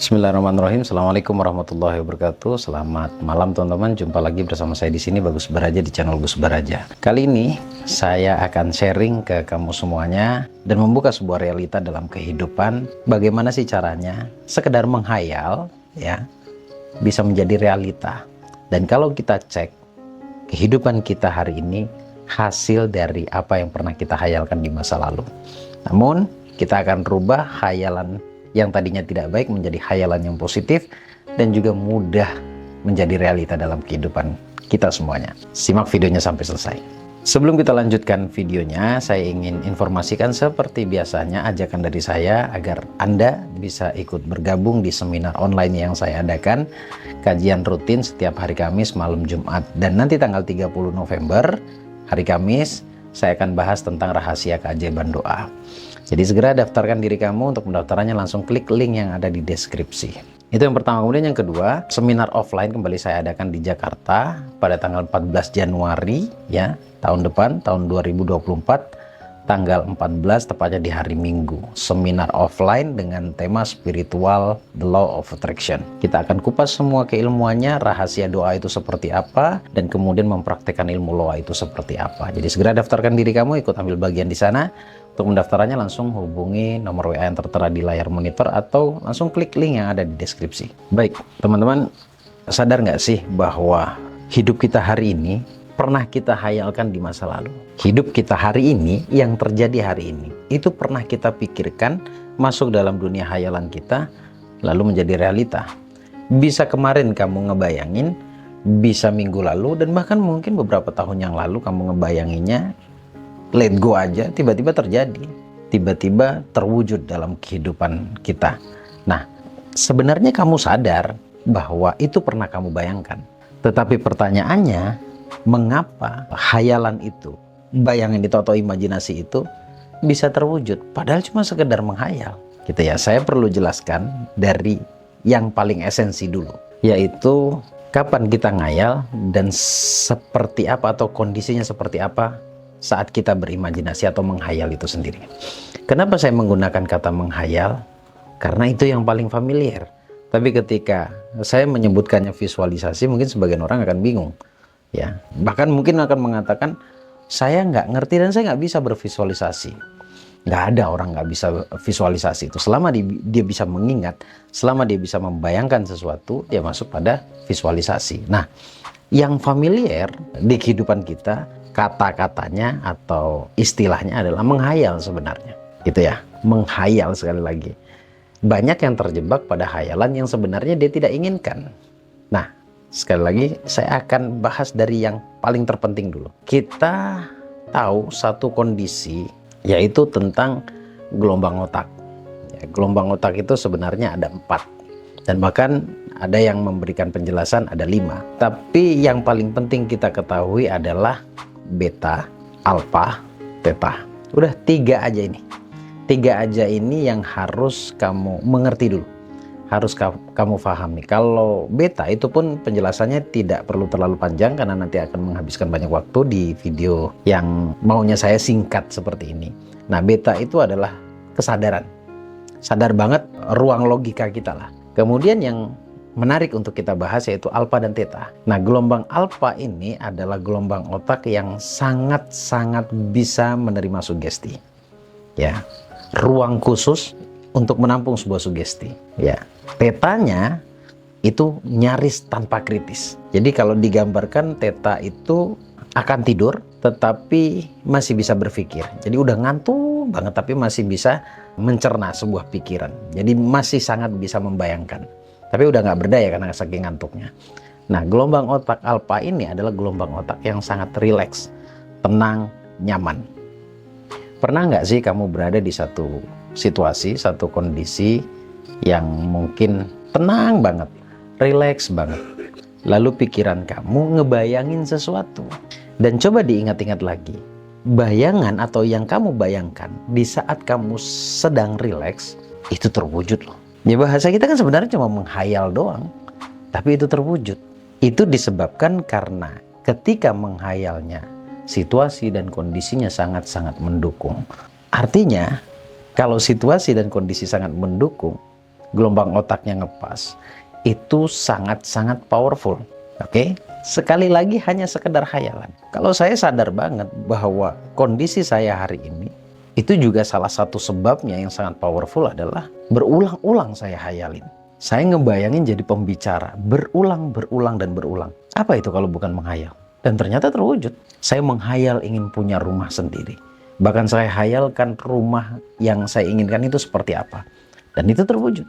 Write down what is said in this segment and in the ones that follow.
Bismillahirrahmanirrahim. Assalamualaikum warahmatullahi wabarakatuh. Selamat malam teman-teman. Jumpa lagi bersama saya di sini, Bagus Baraja, di channel Gus Baraja. Kali ini saya akan sharing ke kamu semuanya dan membuka sebuah realita dalam kehidupan. Bagaimana sih caranya sekedar menghayal ya bisa menjadi realita. Dan kalau kita cek kehidupan kita hari ini hasil dari apa yang pernah kita hayalkan di masa lalu. Namun kita akan rubah hayalan yang tadinya tidak baik menjadi hayalan yang positif dan juga mudah menjadi realita dalam kehidupan kita semuanya. Simak videonya sampai selesai. Sebelum kita lanjutkan videonya, saya ingin informasikan seperti biasanya ajakan dari saya agar Anda bisa ikut bergabung di seminar online yang saya adakan, kajian rutin setiap hari Kamis malam Jumat, dan nanti tanggal 30 November hari Kamis saya akan bahas tentang rahasia keajaiban doa. Jadi segera daftarkan diri kamu. Untuk mendaftarannya langsung klik link yang ada di deskripsi. Itu yang pertama. Kemudian yang kedua, seminar offline kembali saya adakan di Jakarta pada tanggal 14 Januari ya, tahun depan, tahun 2024, tanggal 14 tepatnya di hari Minggu. Seminar offline dengan tema spiritual, the law of attraction. Kita akan kupas semua keilmuannya, rahasia doa itu seperti apa, dan kemudian mempraktekkan ilmu doa itu seperti apa. Jadi segera daftarkan diri kamu, ikut ambil bagian di sana. Untuk mendaftarannya langsung hubungi nomor WA yang tertera di layar monitor atau langsung klik link yang ada di deskripsi. Baik, teman-teman, sadar nggak sih bahwa hidup kita hari ini pernah kita hayalkan di masa lalu? Hidup kita hari ini, yang terjadi hari ini, itu pernah kita pikirkan masuk dalam dunia hayalan kita, lalu menjadi realita. Bisa kemarin kamu ngebayangin, bisa minggu lalu, dan bahkan mungkin beberapa tahun yang lalu kamu ngebayanginnya, let go aja, tiba-tiba terjadi, tiba-tiba terwujud dalam kehidupan kita. Nah, sebenarnya kamu sadar bahwa itu pernah kamu bayangkan. Tetapi pertanyaannya, mengapa hayalan itu, bayangan itu atau imajinasi itu bisa terwujud? Padahal cuma sekedar menghayal. Gitu ya, saya perlu jelaskan dari yang paling esensi dulu. Yaitu, kapan kita ngayal dan seperti apa atau kondisinya seperti apa saat kita berimajinasi atau menghayal itu sendiri. Kenapa saya menggunakan kata menghayal? Karena itu yang paling familiar. Tapi ketika saya menyebutkannya visualisasi, mungkin sebagian orang akan bingung. Ya, bahkan mungkin akan mengatakan, saya nggak ngerti dan saya nggak bisa bervisualisasi. Nggak ada orang nggak bisa visualisasi itu. Selama dia bisa mengingat, selama dia bisa membayangkan sesuatu, dia masuk pada visualisasi. Nah, yang familiar di kehidupan kita, kata-katanya atau istilahnya adalah menghayal sebenarnya. Gitu ya, menghayal sekali lagi. Banyak yang terjebak pada hayalan yang sebenarnya dia tidak inginkan. Nah, sekali lagi saya akan bahas dari yang paling terpenting dulu. Kita tahu satu kondisi, yaitu tentang gelombang otak. Ya, gelombang otak itu sebenarnya ada 4. Dan bahkan ada yang memberikan penjelasan ada 5. Tapi yang paling penting kita ketahui adalah beta, alfa, theta. Udah 3 aja ini. 3 aja ini yang harus kamu mengerti dulu. Harus kamu pahami. Kalau beta itu pun penjelasannya tidak perlu terlalu panjang karena nanti akan menghabiskan banyak waktu di video yang maunya saya singkat seperti ini. Nah, beta itu adalah kesadaran. Sadar banget, ruang logika kita lah. Kemudian yang menarik untuk kita bahas yaitu alfa dan theta. Nah, gelombang alfa ini adalah gelombang otak yang sangat-sangat bisa menerima sugesti. Ya, ruang khusus untuk menampung sebuah sugesti. Ya, tetanya itu nyaris tanpa kritis. Jadi kalau digambarkan, theta itu akan tidur tetapi masih bisa berpikir. Jadi udah ngantuk banget tapi masih bisa mencerna sebuah pikiran. Jadi masih sangat bisa membayangkan. Tapi udah nggak berdaya karena saking ngantuknya. Nah, gelombang otak alfa ini adalah gelombang otak yang sangat rileks, tenang, nyaman. Pernah nggak sih kamu berada di satu situasi, satu kondisi yang mungkin tenang banget, rileks banget. Lalu pikiran kamu ngebayangin sesuatu. Dan coba diingat-ingat lagi, bayangan atau yang kamu bayangkan di saat kamu sedang rileks, itu terwujud loh. Ya, bahasa kita kan sebenarnya cuma menghayal doang, tapi itu terwujud. Itu disebabkan karena ketika menghayalnya, situasi dan kondisinya sangat-sangat mendukung. Artinya, kalau situasi dan kondisi sangat mendukung, gelombang otaknya ngepas, itu sangat-sangat powerful. Oke, sekali lagi hanya sekedar khayalan. Kalau saya sadar banget bahwa kondisi saya hari ini, itu juga salah satu sebabnya yang sangat powerful adalah berulang-ulang saya khayalin. Saya ngebayangin jadi pembicara, berulang, dan berulang. Apa itu kalau bukan menghayal? Dan ternyata terwujud. Saya menghayal ingin punya rumah sendiri. Bahkan saya hayalkan rumah yang saya inginkan itu seperti apa. Dan itu terwujud.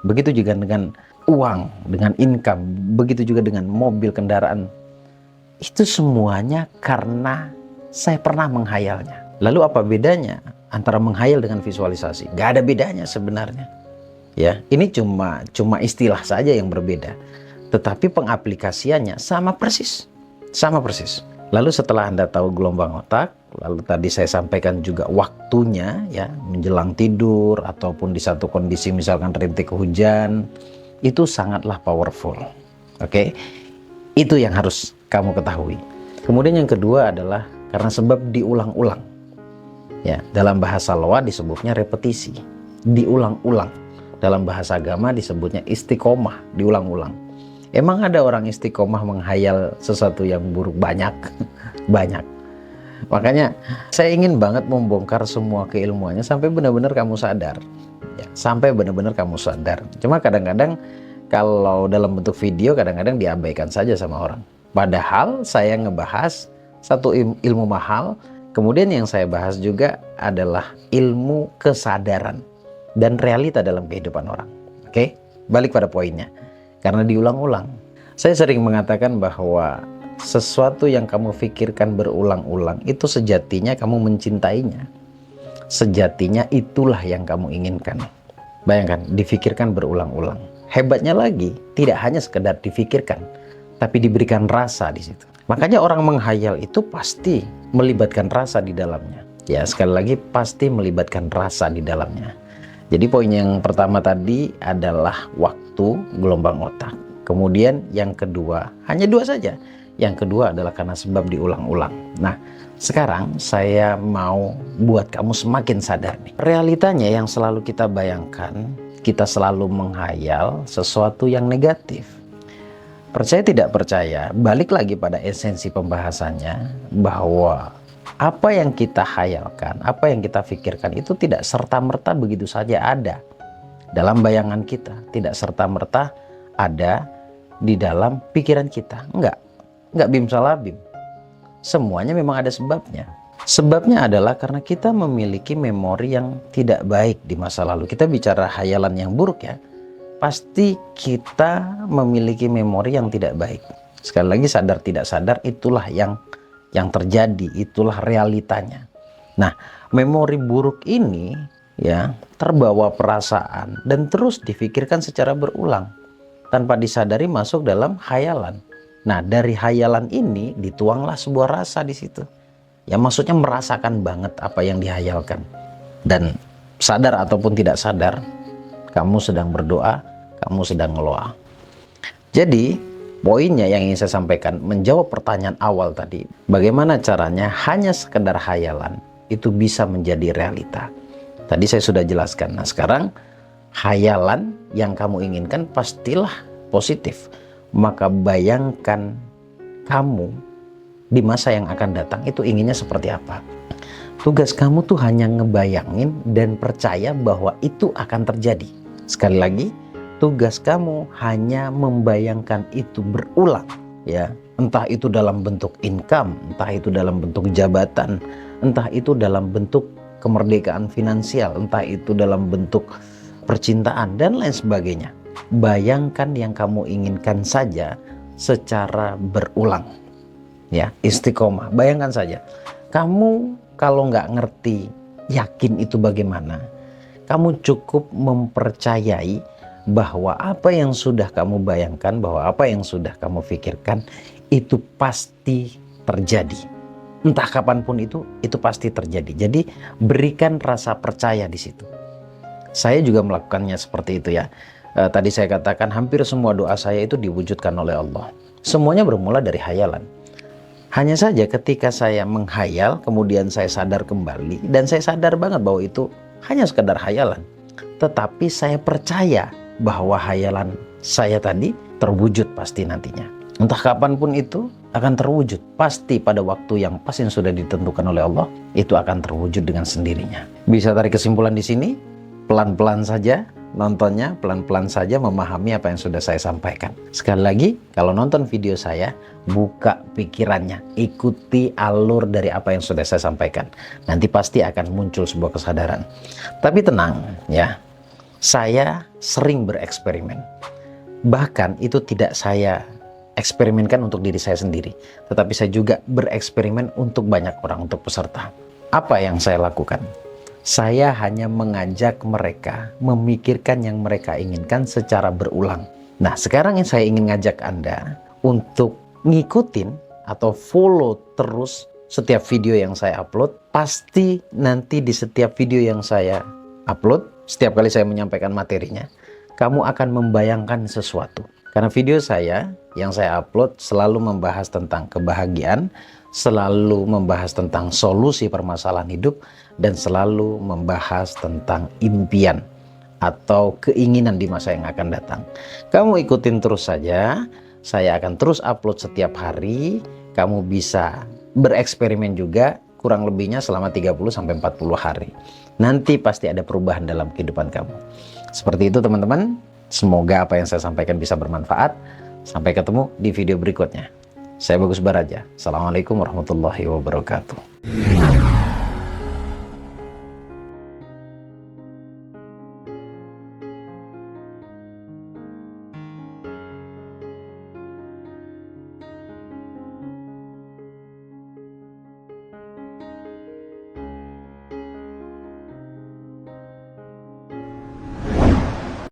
Begitu juga dengan uang, dengan income, begitu juga dengan mobil, kendaraan. Itu semuanya karena saya pernah menghayalnya. Lalu apa bedanya antara menghayal dengan visualisasi? Gak ada bedanya sebenarnya. Ya, ini cuma istilah saja yang berbeda. Tetapi pengaplikasiannya sama persis. Sama persis. Lalu setelah Anda tahu gelombang otak, lalu tadi saya sampaikan juga waktunya, ya, menjelang tidur ataupun di satu kondisi misalkan rintik hujan, itu sangatlah powerful. Oke, itu yang harus kamu ketahui. Kemudian yang kedua adalah karena sebab diulang-ulang. Ya, dalam bahasa loa disebutnya repetisi, diulang-ulang. Dalam bahasa agama disebutnya istiqomah, diulang-ulang. Emang ada orang istiqomah menghayal sesuatu yang buruk? Banyak. Banyak. Makanya saya ingin banget membongkar semua keilmuannya sampai benar-benar kamu sadar. Ya, sampai benar-benar kamu sadar. Cuma kadang-kadang kalau dalam bentuk video kadang-kadang diabaikan saja sama orang. Padahal saya ngebahas satu ilmu mahal. Kemudian yang saya bahas juga adalah ilmu kesadaran dan realita dalam kehidupan orang. Oke, balik pada poinnya. Karena diulang-ulang. Saya sering mengatakan bahwa sesuatu yang kamu pikirkan berulang-ulang itu sejatinya kamu mencintainya. Sejatinya itulah yang kamu inginkan. Bayangkan, difikirkan berulang-ulang. Hebatnya lagi, tidak hanya sekedar difikirkan, tapi diberikan rasa di situ. Makanya orang menghayal itu pasti melibatkan rasa di dalamnya. Ya, sekali lagi pasti melibatkan rasa di dalamnya. Jadi poin yang pertama tadi adalah waktu, gelombang otak. Kemudian yang kedua, hanya dua saja. Yang kedua adalah karena sebab diulang-ulang. Nah, sekarang saya mau buat kamu semakin sadar nih. Realitanya yang selalu kita bayangkan, kita selalu menghayal sesuatu yang negatif. Percaya tidak percaya, balik lagi pada esensi pembahasannya bahwa apa yang kita hayalkan, apa yang kita pikirkan itu tidak serta-merta begitu saja ada dalam bayangan kita, tidak serta-merta ada di dalam pikiran kita. Enggak bim salah bim. Semuanya memang ada sebabnya. Sebabnya adalah karena kita memiliki memori yang tidak baik di masa lalu. Kita bicara hayalan yang buruk ya, pasti kita memiliki memori yang tidak baik. Sekali lagi sadar tidak sadar itulah yang terjadi, itulah realitanya. Nah, memori buruk ini ya terbawa perasaan dan terus difikirkan secara berulang tanpa disadari masuk dalam hayalan. Nah, dari hayalan ini dituanglah sebuah rasa di situ. Ya, maksudnya merasakan banget apa yang dihayalkan. Dan sadar ataupun tidak sadar, kamu sedang berdoa, kamu sedang ngeloa. Jadi poinnya yang ingin saya sampaikan menjawab pertanyaan awal tadi, bagaimana caranya hanya sekedar hayalan itu bisa menjadi realita. Tadi saya sudah jelaskan. Nah, sekarang hayalan yang kamu inginkan pastilah positif. Maka bayangkan kamu di masa yang akan datang itu inginnya seperti apa. Tugas kamu tuh hanya ngebayangin dan percaya bahwa itu akan terjadi. Sekali lagi, tugas kamu hanya membayangkan itu berulang, ya. Entah itu dalam bentuk income, entah itu dalam bentuk jabatan, entah itu dalam bentuk kemerdekaan finansial, entah itu dalam bentuk percintaan dan lain sebagainya. Bayangkan yang kamu inginkan saja secara berulang, ya. Istiqomah. Bayangkan saja. Kamu kalau nggak ngerti yakin itu bagaimana, kamu cukup mempercayai bahwa apa yang sudah kamu bayangkan, bahwa apa yang sudah kamu pikirkan itu pasti terjadi. Entah kapanpun itu pasti terjadi. Jadi berikan rasa percaya di situ. Saya juga melakukannya seperti itu ya. Tadi saya katakan hampir semua doa saya itu diwujudkan oleh Allah. Semuanya bermula dari hayalan. Hanya saja ketika saya menghayal, kemudian saya sadar kembali dan saya sadar banget bahwa itu hanya sekedar hayalan. Tetapi saya percaya bahwa hayalan saya tadi terwujud pasti nantinya. Entah kapanpun itu akan terwujud. Pasti pada waktu yang pas yang sudah ditentukan oleh Allah, itu akan terwujud dengan sendirinya. Bisa tarik kesimpulan di sini, pelan-pelan saja nontonnya, pelan-pelan saja memahami apa yang sudah saya sampaikan. Sekali lagi, kalau nonton video saya, buka pikirannya, ikuti alur dari apa yang sudah saya sampaikan. Nanti pasti akan muncul sebuah kesadaran. Tapi tenang ya, saya sering bereksperimen. Bahkan itu tidak saya eksperimenkan untuk diri saya sendiri, tetapi saya juga bereksperimen untuk banyak orang, untuk peserta. Apa yang saya lakukan? Saya hanya mengajak mereka memikirkan yang mereka inginkan secara berulang. Nah, sekarang yang saya ingin ngajak Anda untuk ngikutin atau follow terus setiap video yang saya upload. Pasti nanti di setiap video yang saya upload, setiap kali saya menyampaikan materinya, kamu akan membayangkan sesuatu. Karena video saya yang saya upload selalu membahas tentang kebahagiaan, selalu membahas tentang solusi permasalahan hidup, dan selalu membahas tentang impian atau keinginan di masa yang akan datang. Kamu ikutin terus saja, saya akan terus upload setiap hari. Kamu bisa bereksperimen juga, kurang lebihnya selama 30-40 hari. Nanti pasti ada perubahan dalam kehidupan kamu. Seperti itu teman-teman, semoga apa yang saya sampaikan bisa bermanfaat. Sampai ketemu di video berikutnya. Saya Bagus Baraja. Assalamualaikum warahmatullahi wabarakatuh.